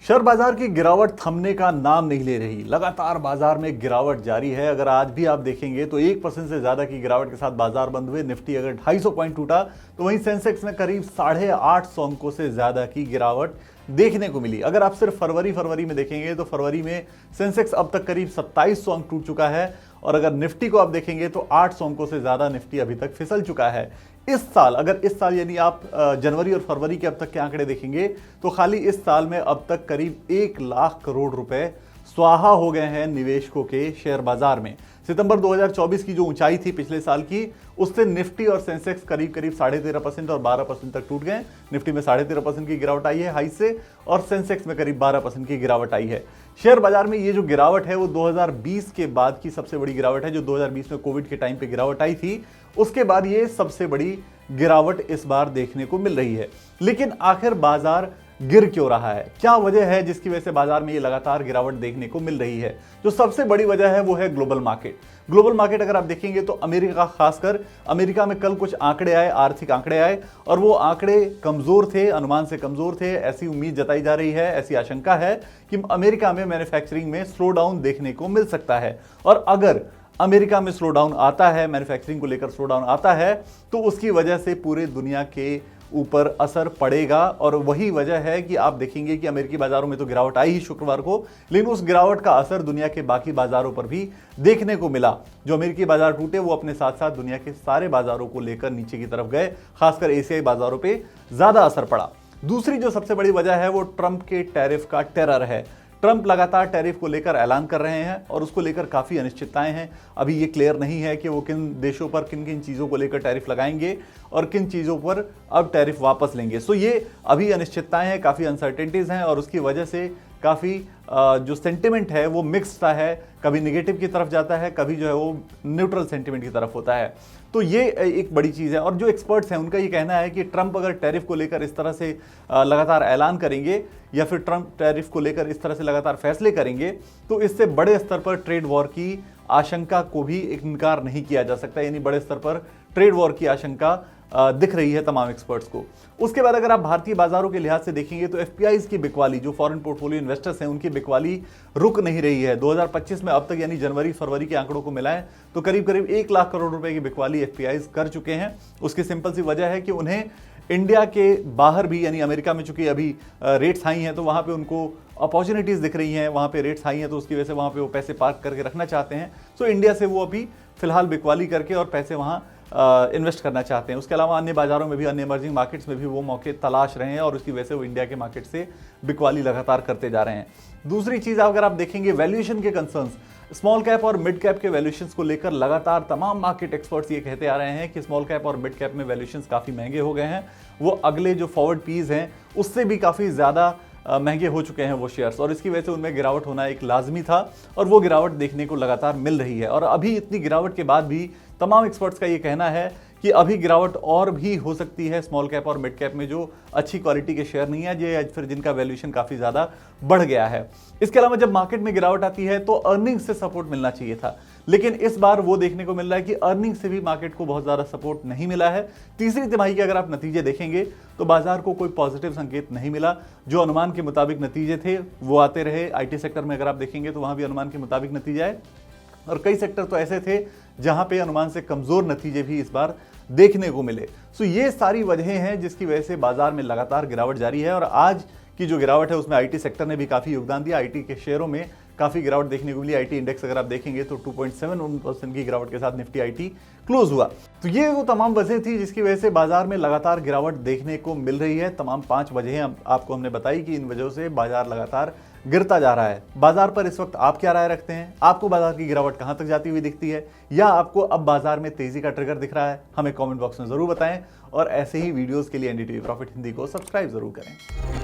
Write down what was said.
Share बाजार की गिरावट थमने का नाम नहीं ले रही। लगातार बाजार में गिरावट जारी है। अगर आज भी आप देखेंगे तो 1% से ज्यादा की गिरावट के साथ बाजार बंद हुए। निफ्टी अगर 250 पॉइंट टूटा तो वहीं सेंसेक्स में करीब 850 अंकों से ज्यादा की गिरावट देखने को मिली। अगर आप सिर्फ फरवरी में देखेंगे तो फरवरी में सेंसेक्स अब तक करीब 2700 अंक टूट चुका है और अगर निफ्टी को आप देखेंगे तो 800 अंकों से ज्यादा निफ्टी अभी तक फिसल चुका है। इस साल यानी आप जनवरी और फरवरी के अब तक के आंकड़े देखेंगे तो खाली इस साल में अब तक करीब 1 लाख करोड़ रुपए स्वाहा हो गए हैं निवेशकों के शेयर बाजार में। सितंबर 2024 की जो ऊंचाई थी पिछले साल की, उससे निफ्टी और सेंसेक्स करीब 13.5% और 12% तक टूट गए। निफ्टी में 13.5% की गिरावट आई है हाई से और सेंसेक्स में करीब 12% की गिरावट आई है। शेयर बाजार में ये जो गिरावट है वो 2020 के बाद की सबसे बड़ी गिरावट है। जो 2020 में कोविड के टाइम पे गिरावट आई थी, उसके बाद ये सबसे बड़ी गिरावट इस बार देखने को मिल रही है। लेकिन आखिर बाजार गिर क्यों रहा है? क्या वजह है जिसकी वजह से बाजार में ये लगातार गिरावट देखने को मिल रही है? जो सबसे बड़ी वजह है वो है ग्लोबल मार्केट। ग्लोबल मार्केट अगर आप देखेंगे तो अमेरिका, खासकर अमेरिका में कल कुछ आंकड़े आए, आर्थिक आंकड़े आए और वो आंकड़े कमजोर थे, अनुमान से कमजोर थे। ऐसी उम्मीद जताई जा रही है, ऐसी आशंका है कि अमेरिका में मैन्युफैक्चरिंग में स्लो डाउन देखने को मिल सकता है। और अगर अमेरिका में स्लो डाउन आता है, मैन्युफैक्चरिंग को लेकर स्लो डाउन आता है, तो उसकी वजह से पूरे दुनिया के ऊपर असर पड़ेगा। और वही वजह है कि आप देखेंगे कि अमेरिकी बाजारों में तो गिरावट आई ही शुक्रवार को, लेकिन उस गिरावट का असर दुनिया के बाकी बाजारों पर भी देखने को मिला। जो अमेरिकी बाजार टूटे वो अपने साथ साथ दुनिया के सारे बाजारों को लेकर नीचे की तरफ गए। खासकर एशियाई बाजारों पर ज्यादा असर पड़ा। दूसरी जो सबसे बड़ी वजह है वो ट्रंप के टैरिफ का टेरर है। ट्रंप लगातार टैरिफ को लेकर ऐलान कर रहे हैं और उसको लेकर काफ़ी अनिश्चितताएं हैं। अभी ये क्लियर नहीं है कि वो किन देशों पर किन किन चीज़ों को लेकर टैरिफ लगाएंगे और किन चीज़ों पर अब टैरिफ वापस लेंगे। सो ये अभी अनिश्चितताएं हैं, काफ़ी अनसर्टेनिटीज़ हैं और उसकी वजह से काफ़ी जो सेंटिमेंट है वो मिक्स सा है। कभी निगेटिव की तरफ जाता है, कभी जो है वो न्यूट्रल सेंटिमेंट की तरफ होता है। तो ये एक बड़ी चीज़ है। और जो एक्सपर्ट्स हैं उनका ये कहना है कि ट्रंप अगर टैरिफ को लेकर इस तरह से लगातार ऐलान करेंगे या फिर ट्रंप टैरिफ को लेकर इस तरह से लगातार फैसले करेंगे तो इससे बड़े स्तर पर ट्रेड वॉर की आशंका को भी इनकार नहीं किया जा सकता। यानी बड़े स्तर पर ट्रेड वॉर की आशंका दिख रही है तमाम एक्सपर्ट्स को। उसके बाद अगर आप भारतीय बाजारों के लिहाज से देखेंगे तो एफपीआईज की बिकवाली, जो फॉरेन पोर्टफोलियो इन्वेस्टर्स हैं, उनकी बिकवाली रुक नहीं रही है। 2025 में अब तक यानी जनवरी फरवरी के आंकड़ों को मिलाएं तो करीब 1 लाख करोड़ रुपए की बिकवाली एफपीआईज कर चुके हैं। उसकी सिंपल सी वजह है कि उन्हें इंडिया के बाहर भी, यानी अमेरिका में चूंकि अभी रेट्स हाई हैं तो वहां पे उनको अपॉर्चुनिटीज दिख रही हैं, वहां पे रेट्स हाई हैं तो उसकी वजह से वहां पे वो पैसे पार्क करके रखना चाहते हैं। सो इंडिया से वो अभी फिलहाल बिकवाली करके और पैसे वहां इन्वेस्ट करना चाहते हैं। उसके अलावा अन्य बाजारों में भी, अन्य इमर्जिंग मार्केट्स में भी वो मौके तलाश रहे हैं और उसकी वजह से वो इंडिया के मार्केट से बिकवाली लगातार करते जा रहे हैं। दूसरी चीज अगर आप देखेंगे वैल्यूएशन के कंसर्न्स, स्मॉल कैप और मिड कैप के वैल्यूएशंस को लेकर लगातार तमाम मार्केट एक्सपर्ट्स ये कहते आ रहे हैं कि स्मॉल कैप और मिड कैप में वैल्यूएशंस काफी महंगे हो गए हैं। वो अगले जो फॉरवर्ड पीज हैं उससे भी काफी ज्यादा महंगे हो चुके हैं वो शेयर्स और इसकी वजह से उनमें गिरावट होना एक लाजमी था और वो गिरावट देखने को लगातार मिल रही है। और अभी इतनी गिरावट के बाद भी तमाम एक्सपर्ट्स का ये कहना है कि अभी गिरावट और भी हो सकती है स्मॉल कैप और मिड कैप में, जो अच्छी क्वालिटी के शेयर नहीं है या फिर जिनका वैल्यूएशन काफी ज्यादा बढ़ गया है। इसके अलावा जब मार्केट में गिरावट आती है तो अर्निंग्स से सपोर्ट मिलना चाहिए था, लेकिन इस बार वो देखने को मिल रहा है कि अर्निंग से भी मार्केट को बहुत ज्यादा सपोर्ट नहीं मिला है। तीसरी तिमाही के अगर आप नतीजे देखेंगे तो बाजार को कोई पॉजिटिव संकेत नहीं मिला। जो अनुमान के मुताबिक नतीजे थे वो आते रहे। आईटी सेक्टर में अगर आप देखेंगे तो वहां भी अनुमान के मुताबिक नतीजे आए और कई सेक्टर तो ऐसे थे जहां पे अनुमान से कमजोर नतीजे भी इस बार देखने को मिले। सो ये सारी वजहें हैं जिसकी वजह से बाजार में लगातार गिरावट जारी है और आज की जो गिरावट है उसमें आईटी सेक्टर ने भी काफी योगदान दिया। आईटी के शेयरों में काफी गिरावट देखने को मिली। आईटी इंडेक्स अगर आप देखेंगे तो 2.71% की गिरावट के साथ निफ्टी आईटी क्लोज हुआ। तो ये वो तमाम वजह थी जिसकी वजह से बाजार में लगातार गिरावट देखने को मिल रही है। तमाम 5 वजहें आपको हमने बताई कि इन वजहों से बाजार लगातार गिरता जा रहा है। बाजार पर इस वक्त आप क्या राय रखते हैं? आपको बाजार की गिरावट कहां तक जाती हुई दिखती है या आपको अब बाजार में तेजी का ट्रिगर दिख रहा है? हमें कमेंट बॉक्स में जरूर बताएं और ऐसे ही वीडियोस के लिए एनडीटीवी प्रॉफिट हिंदी को सब्सक्राइब जरूर करें।